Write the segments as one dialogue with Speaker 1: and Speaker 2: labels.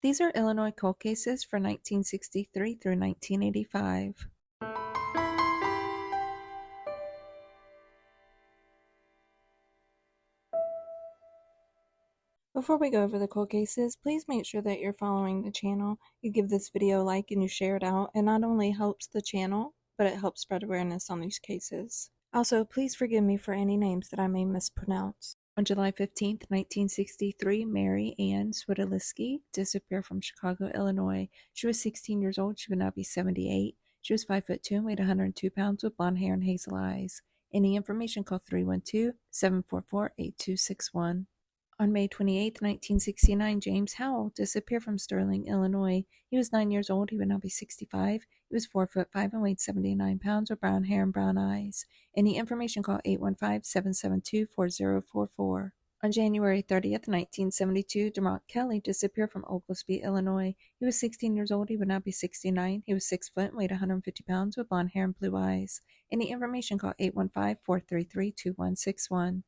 Speaker 1: These are Illinois cold cases for 1963 through 1985. Before we go over the cold cases, please make sure that you're following the channel. You give this video a like and you share it out. It not only helps the channel, but it helps spread awareness on these cases. Also, please forgive me for any names that I may mispronounce. On July 15th, 1963, Mary Ann Swidoliski disappeared from Chicago, Illinois. She was 16 years old. She would now be 78. She was 5'2" and weighed 102 pounds with blonde hair and hazel eyes. Any information, call 312-744-8261. On May 28, 1969, James Howell disappeared from Sterling, Illinois. He was 9 years old. He would now be 65. He was 4'5" and weighed 79 pounds with brown hair and brown eyes. Any information, call 815-772-4044. On January 30th, 1972, Demont Kelly disappeared from Oglesby, Illinois. He was 16 years old. He would now be 69. He was 6 foot and weighed 150 pounds with blonde hair and blue eyes. Any information, call 815-433-2161.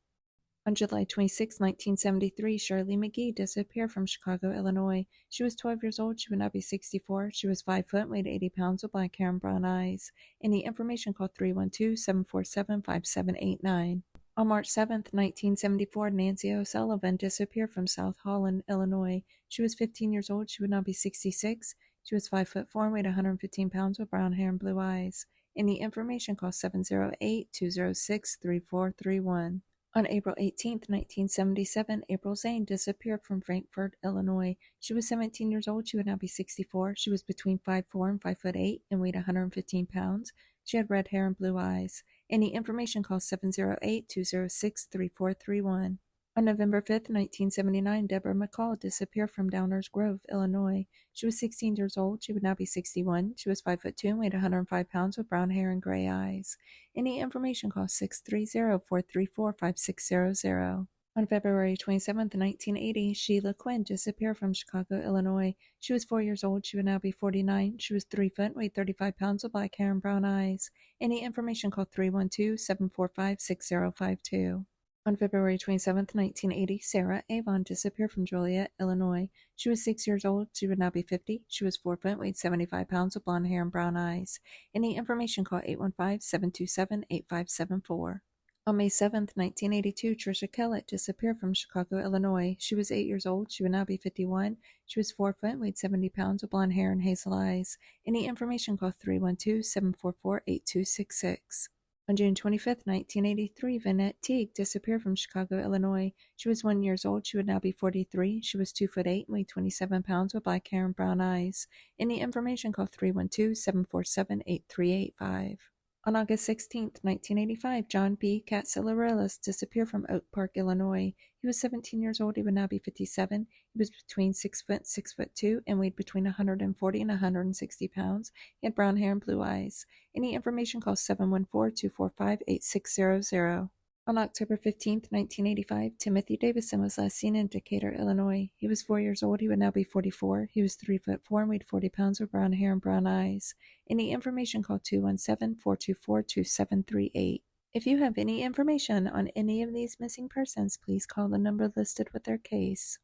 Speaker 1: On July 26, 1973, Shirley McGee disappeared from Chicago, Illinois. She was 12 years old. She would now be 64. She was 5 foot and weighed 80 pounds with black hair and brown eyes. Any information, call 312-747-5789. On March 7, 1974, Nancy O'Sullivan disappeared from South Holland, Illinois. She was 15 years old. She would now be 66. She was 5'4" and weighed 115 pounds with brown hair and blue eyes. Any information, call 708-206-3431. On April 18, 1977, April Zane disappeared from Frankfort, Illinois. She was 17 years old. She would now be 64. She was between 5'4" and 5'8" and weighed 115 pounds. She had red hair and blue eyes. Any information, call 708-206-3431. On November 5, 1979, Deborah McCall disappeared from Downers Grove, Illinois. She was 16 years old. She would now be 61. She was 5'2" and weighed 105 pounds with brown hair and gray eyes. Any information, call 630-434-5600. On February 27, 1980, Sheila Quinn disappeared from Chicago, Illinois. She was 4 years old. She would now be 49. She was 3 foot, weighed 35 pounds with black hair and brown eyes. Any information, call 312-745-6052. On February 27, 1980, Sarah Avon disappeared from Joliet, Illinois. She was 6 years old. She would now be 50. She was 4 foot, weighed 75 pounds with blonde hair and brown eyes. Any information, call 815-727-8574. On May 7, 1982, Tricia Kellett disappeared from Chicago, Illinois. She was 8 years old. She would now be 51. She was 4 foot, weighed 70 pounds with blonde hair and hazel eyes. Any information, call 312-744-8266. On June 25, 1983, Vanette Teague disappeared from Chicago, Illinois. She was 1 year old. She would now be 43. She was 2 foot 8 and weighed 27 pounds with black hair and brown eyes. Any information, call 312-747-8385. On August 16, 1985, John B. Katsilarelis disappeared from Oak Park, Illinois. He was 17 years old. He would now be 57. He was between 6 foot 6'2" and weighed between 140 and 160 pounds. He had brown hair and blue eyes. Any information, call 714-245-8600. On October 15, 1985, Timothy Davison was last seen in Decatur, Illinois. He was 4 years old. He would now be 44. He was 3'4" and weighed 40 pounds with brown hair and brown eyes. Any information, call 217-424-2738. If you have any information on any of these missing persons, please call the number listed with their case.